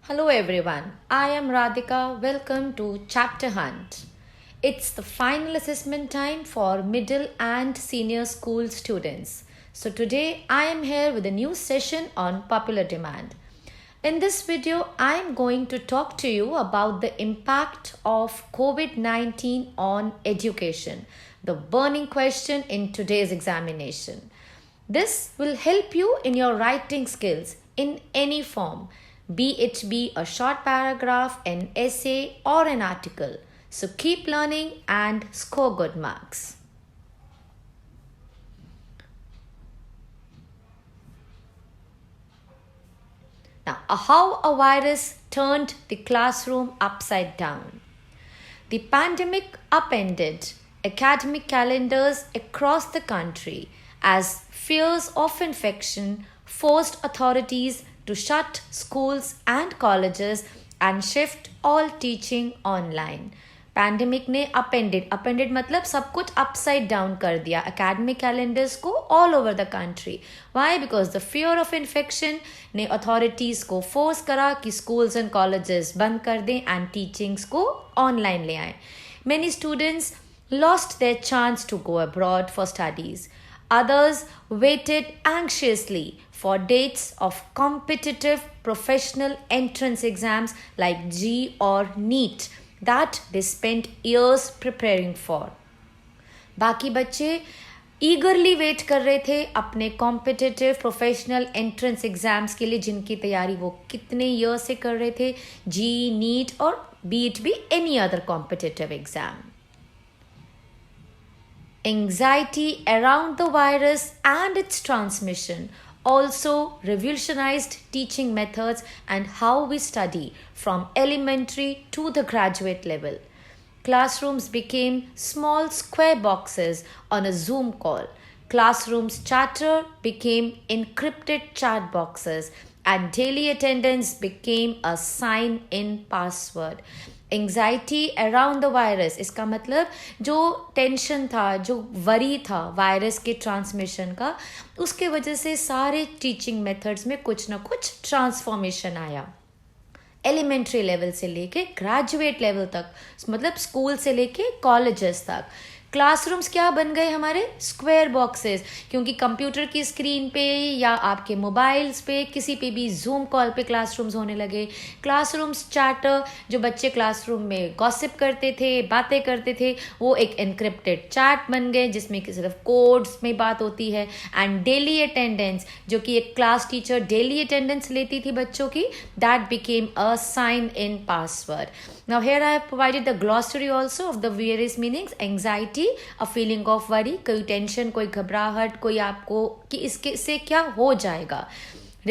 Hello everyone, I am Radhika. Welcome to Chapter Hunt. It's the final assessment time for middle and senior school students. So today I am here with a new session on popular demand. In this video, I am going to talk to you about the impact of COVID-19 on education, the burning question in today's examination. This will help you in your writing skills in any form, be it be a short paragraph, an essay, or an article. So keep learning and score good marks. Now, how a virus turned the classroom upside down. The pandemic upended academic calendars across the country as fears of infection forced authorities to shut schools and colleges and shift all teaching online. Pandemic ने upended मतलब सब कुछ upside down कर दिया academic calendars को all over the country. Why? Because the fear of infection ने authorities को force करा कि स्कूल्स एंड कॉलेजेस बंद कर दें एंड टीचिंग्स को ऑनलाइन ले आएं. Many students lost their chance to go abroad for studies. Others waited anxiously for dates of competitive professional entrance exams like JEE or NEET that they spent years preparing for. बाकी बच्चे ईगरली wait कर रहे थे अपने competitive professional entrance exams के लिए जिनकी तैयारी वो कितने ईयर से कर रहे थे, जी नीट और B it be any other competitive exam. Anxiety around the virus and its transmission also revolutionized teaching methods and how we study from elementary to the graduate level. Classrooms became small square boxes on a Zoom call. Classrooms charter became encrypted chat boxes and daily attendance became a sign-in password. Anxiety around the virus, इसका मतलब जो tension था, जो worry था virus के transmission का, उसके वजह से सारे टीचिंग मेथड्स में कुछ ना कुछ ट्रांसफॉर्मेशन आया. एलिमेंट्री लेवल से लेके ग्रेजुएट लेवल तक, मतलब स्कूल से लेके कॉलेजेस तक. क्लासरूम्स क्या बन गए हमारे? Square boxes. क्योंकि कंप्यूटर की स्क्रीन पे या आपके मोबाइल्स पे किसी पे भी जूम कॉल पे क्लासरूम्स होने लगे. क्लासरूम्स चार्टर, जो बच्चे क्लासरूम में गॉसिप करते थे, बातें करते थे, वो एक एनक्रिप्टेड चैट बन गए जिसमें कि सिर्फ कोड्स में बात होती है. एंड डेली अटेंडेंस, जो कि एक क्लास टीचर डेली अटेंडेंस लेती थी बच्चों की, that became a sign in password. Now here I have provided the glossary also of the various meanings. Anxiety, a feeling of worry, कोई टेंशन, कोई घबराहट, कोई आपको कि इसके से क्या हो जाएगा.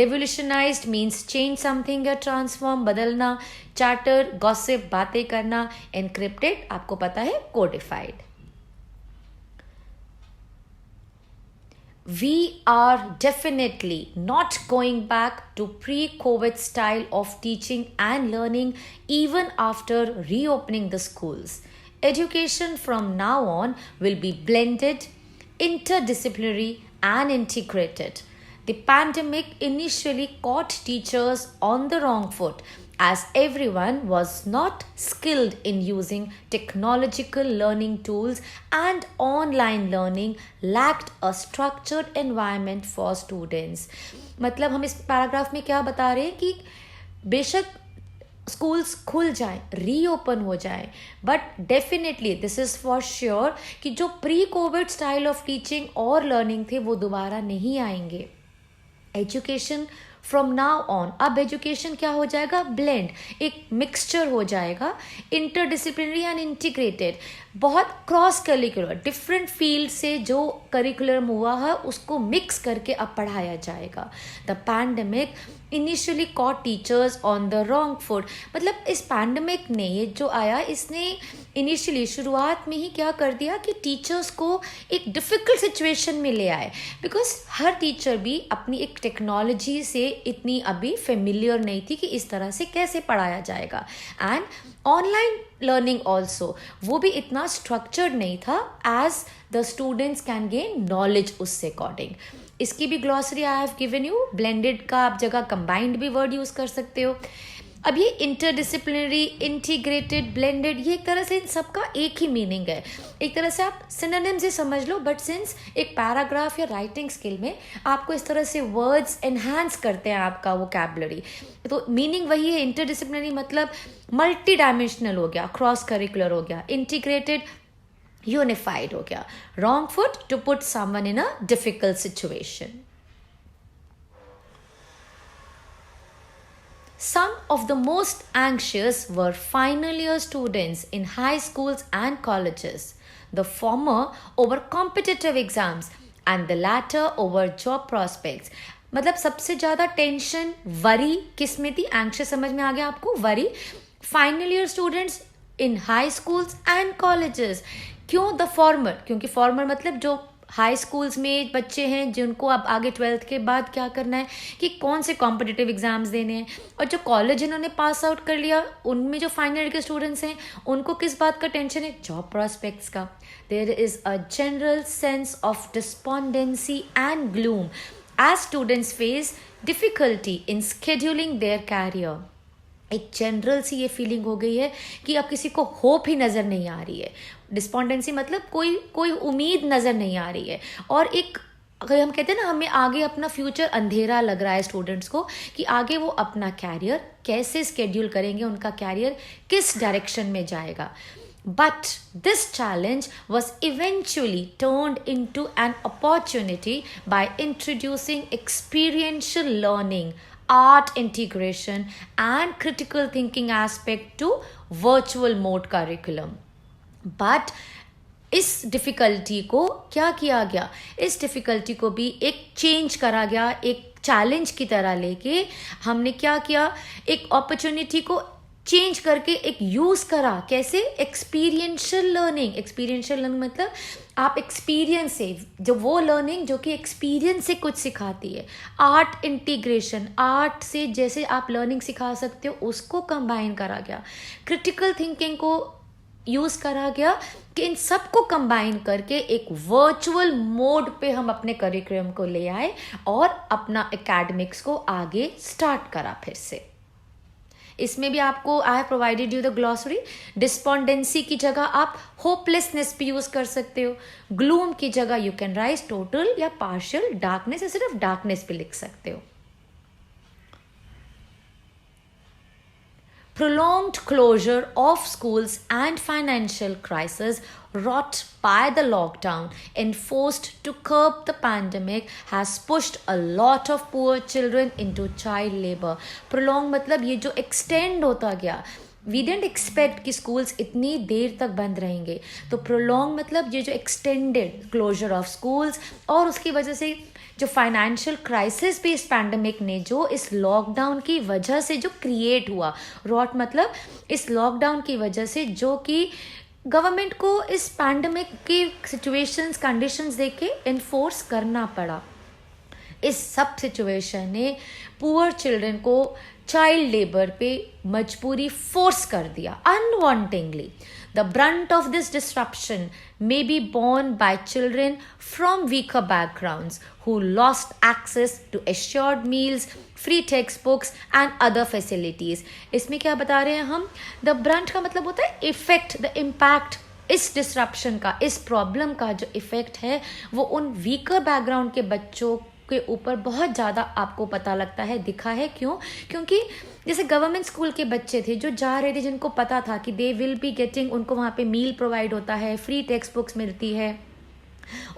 Revolutionized means change something या transform, बदलना. Charter, gossip, बातें करना. Encrypted, आपको पता है, codified. We are definitely not going back to pre-COVID style of teaching and learning even after reopening the schools. Education from now on will be blended, interdisciplinary, and integrated. The pandemic initially caught teachers on the wrong foot as everyone was not skilled in using technological learning tools and online learning lacked a structured environment for students. मतलब हम इस paragraph में क्या बता रहे हैं कि बेशक स्कूल्स खुल जाए, रीओपन हो जाए, but definitely this is for sure कि जो pre Covid style of teaching और लर्निंग थे वो दोबारा नहीं आएंगे. एजुकेशन फ्रॉम नाउ ऑन, अब एजुकेशन क्या हो जाएगा? ब्लेंड, एक मिक्सचर हो जाएगा, इंटरडिसिप्लिनरी एंड इंटीग्रेटेड. बहुत क्रॉस करिकुलर, डिफरेंट फील्ड से जो करिकुलम हुआ है उसको मिक्स करके अब पढ़ाया जाएगा. The pandemic initially caught teachers on the wrong foot, मतलब इस पैंडमिक ने ये जो आया, इसने इनिशियली शुरुआत में ही क्या कर दिया कि टीचर्स को एक डिफ़िकल्ट सिचुएशन में ले आए. बिकॉज हर टीचर भी अपनी एक टेक्नोलॉजी से इतनी अभी फेमिलियर नहीं थी कि इस तरह से कैसे पढ़ाया जाएगा. एंड ऑनलाइन लर्निंग ऑल्सो, वो भी इतना स्ट्रक्चर्ड नहीं था as the students can gain knowledge उससे अकॉर्डिंग. इसकी भी glossary I have given you. Blended का आप जगह कंबाइंड भी वर्ड यूज़ कर सकते हो. अब ये इंटरडिसिप्लिनरी, इंटीग्रेटेड, ब्लेंडेड, ये एक तरह से इन सबका एक ही मीनिंग है। एक तरह से आप सिनोनिम से समझ लो, बट सिंस एक पैराग्राफ या राइटिंग स्किल में आपको इस तरह से वर्ड्स एनहांस करते हैं आपका वोकैबुलरी, तो मीनिंग वही है। इंटरडिसिप्लिनरी मतलब मल्टी डायमेंशनल हो गया, क्रॉस करिकुलर हो गया, इंटीग्रेटेड यूनिफाइड हो गया, wrong foot to put someone in a difficult situation. Some of the most anxious were final year students in high schools and colleges, the former over competitive exams and the latter over job prospects. मतलब सबसे ज़्यादा tension, worry किस में थी? Anxious समझ में आ गया आपको? Worry final year students in high schools and colleges. क्यों द फॉर्मर? क्योंकि फॉर्मर मतलब जो हाई स्कूल्स में बच्चे हैं जिनको अब आगे 12th के बाद क्या करना है कि कौन से कॉम्पिटिटिव एग्जाम्स देने हैं, और जो कॉलेज इन्होंने पास आउट कर लिया उनमें जो फाइनल ईयर के स्टूडेंट्स हैं उनको किस बात का टेंशन है? जॉब प्रॉस्पेक्ट्स का। There is a general sense of despondency and gloom as students face difficulty in scheduling their career. एक जनरल सी ये फीलिंग हो गई है कि अब किसी को होप ही नज़र नहीं आ रही है। डिस्पोंडेंसी मतलब कोई उम्मीद नज़र नहीं आ रही है, और एक अगर हम कहते हैं ना हमें आगे अपना फ्यूचर अंधेरा लग रहा है स्टूडेंट्स को कि आगे वो अपना कैरियर कैसे स्केड्यूल करेंगे, उनका कैरियर किस डायरेक्शन में जाएगा। But this challenge was eventually turned into an opportunity by introducing experiential learning, art integration, and critical thinking aspect to virtual mode curriculum. But इस डिफ़िकल्टी को क्या किया गया? इस डिफ़िकल्टी को भी एक चेंज करा गया, एक चैलेंज की तरह लेके हमने क्या किया? एक अपॉर्चुनिटी को चेंज करके एक यूज़ करा। कैसे? Experiential learning. एक्सपीरियंशियल लर्निंग मतलब आप एक्सपीरियंस से, जो वो लर्निंग जो कि एक्सपीरियंस से कुछ सिखाती है। आर्ट इंटीग्रेशन, आर्ट से जैसे आप लर्निंग सिखा सकते हो उसको कंबाइन करा गया। क्रिटिकल थिंकिंग को यूज़ करा गया कि इन सब को कंबाइन करके एक वर्चुअल मोड पे हम अपने करिकुलम को ले आए और अपना एकेडमिक्स को आगे स्टार्ट करा फिर से। इसमें भी आपको I have provided you the glossary. Despondency की जगह आप होपलेसनेस भी यूज़ कर सकते हो। ग्लूम की जगह यू कैन राइज टोटल या पार्शियल डार्कनेस, या सिर्फ डार्कनेस भी लिख सकते हो। Prolonged closure of schools and financial crisis wrought by the lockdown enforced to curb the pandemic has pushed a lot of poor children into child labor. Prolong मतलब ये जो extend होता गया। We didn't expect कि schools इतनी देर तक बंद रहेंगे, तो prolong मतलब ये जो extended closure of schools, और उसकी वजह से जो फाइनेंशियल क्राइसिस भी इस पैंडमिक ने जो इस लॉकडाउन की वजह से जो क्रिएट हुआ, रॉट मतलब इस लॉकडाउन की वजह से जो कि गवर्नमेंट को इस पैंडमिक की सिचुएशंस, कंडीशंस देख के इन्फोर्स करना पड़ा। इस सब सिचुएशन ने पुअर चिल्ड्रन को चाइल्ड लेबर पे मजबूरी फोर्स कर दिया अनवांटिंगली। The brunt of this disruption may be borne by children from weaker backgrounds who lost access to assured meals, free textbooks and other facilities. इसमें क्या बता रहे हैं हम? The brunt का मतलब होता है इफेक्ट, the impact। इस डिसरप्शन का, इस प्रॉब्लम का जो इफेक्ट है वो उन वीकर बैकग्राउंड के बच्चों के ऊपर बहुत ज़्यादा आपको पता लगता है, दिखा है। क्यों? क्योंकि जैसे गवर्नमेंट स्कूल के बच्चे थे जो जा रहे थे, जिनको पता था कि दे विल बी गेटिंग, उनको वहाँ पे मील प्रोवाइड होता है, फ्री टेक्स्ट बुक्स मिलती है,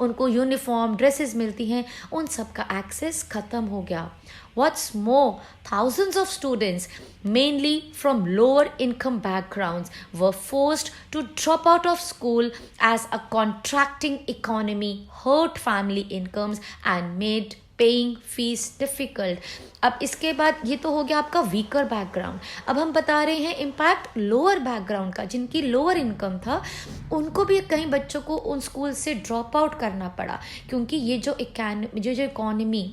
उनको यूनिफॉर्म ड्रेसेस मिलती हैं, उन सब का एक्सेस ख़त्म हो गया। What's more, thousands of students, mainly from lower income backgrounds, were forced to drop out of school as a contracting economy hurt family incomes and made paying fees difficult. अब इसके बाद ये तो हो गया आपका वीकर बैकग्राउंड। अब हम बता रहे हैं इम्पैक्ट लोअर बैकग्राउंड का, जिनकी लोअर इनकम था उनको भी कई बच्चों को उन स्कूल से ड्रॉप आउट करना पड़ा, क्योंकि ये जो इकॉनमी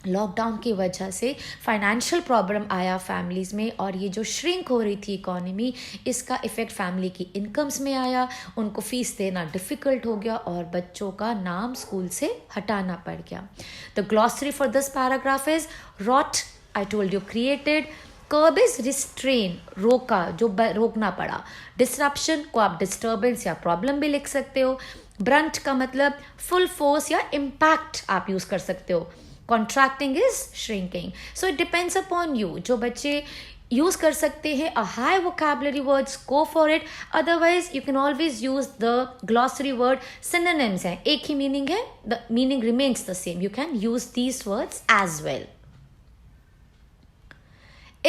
लॉकडाउन की वजह से फाइनेंशियल प्रॉब्लम आया फैमिलीज़ में, और ये जो श्रिंक हो रही थी इकॉनमी, इसका इफ़ेक्ट फैमिली की इनकम्स में आया, उनको फ़ीस देना डिफ़िकल्ट हो गया और बच्चों का नाम स्कूल से हटाना पड़ गया। The glossary for this paragraph is wrote, I told you, created, curb is restrain, रोका, जो रोकना पड़ा. डिसरप्शन को आप डिस्टर्बेंस या प्रॉब्लम भी लिख सकते हो. ब्रंट का मतलब फुल फोर्स या इम्पैक्ट आप यूज कर सकते हो. Contracting is shrinking. So it depends upon you. जो बच्चे यूज कर सकते हैं a high vocabulary words, go for it. Otherwise you can always use the glossary word. Synonyms हैं, एक ही मीनिंग है, the meaning remains the same. You can use these words as well.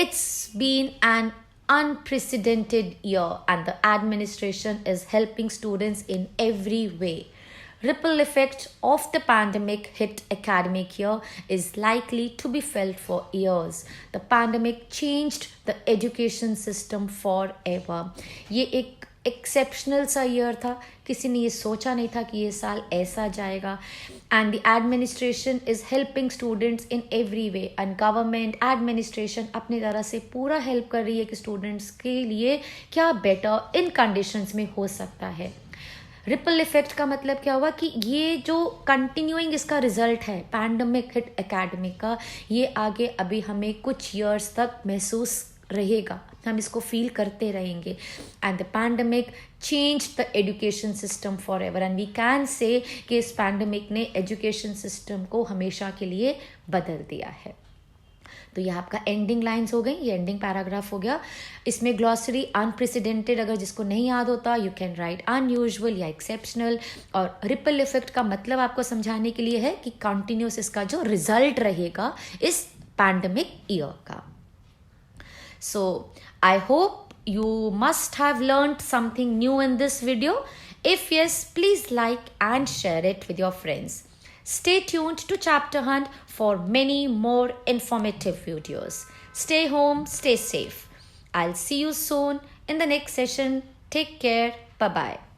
It's been an unprecedented year and the administration is helping students in every way. Ripple effect of the pandemic hit academic year is likely to be felt for years. The pandemic changed the education system forever. ये एक exceptional सा year था. किसी ने ये सोचा नहीं था कि ये साल ऐसा जाएगा. And the administration is helping students in every way. And government administration अपनी तरह से पूरा हेल्प कर रही है कि स्टूडेंट्स के लिए क्या बेटर इन कंडीशंस में हो सकता है. रिपल इफेक्ट का मतलब क्या हुआ कि ये जो कंटिन्यूइंग इसका रिजल्ट है पैंडमिक हिट एकेडमिक का, ये आगे अभी हमें कुछ ईयर्स तक महसूस रहेगा. हम इसको फील करते रहेंगे. And the pandemic change the education system forever. And we can say कि इस पैंडमिक ने एजुकेशन सिस्टम को हमेशा के लिए बदल दिया है. तो ये आपका एंडिंग लाइंस हो गई, ये एंडिंग पैराग्राफ हो गया. इसमें ग्लॉसरी अनप्रेसिडेंटेड अगर जिसको नहीं याद होता यू कैन राइट अनयूजुअल या एक्सेप्शनल. और रिपल इफेक्ट का मतलब आपको समझाने के लिए है कि कंटिन्यूस इसका जो रिजल्ट रहेगा इस पैंडमिक ईयर का. So I hope you must have learned something new in this video. If yes, please like and share it with your friends. Stay tuned to Chapter Hunt for many more informative videos. Stay home, stay safe. I'll see you soon in the next session. Take care. Bye-bye.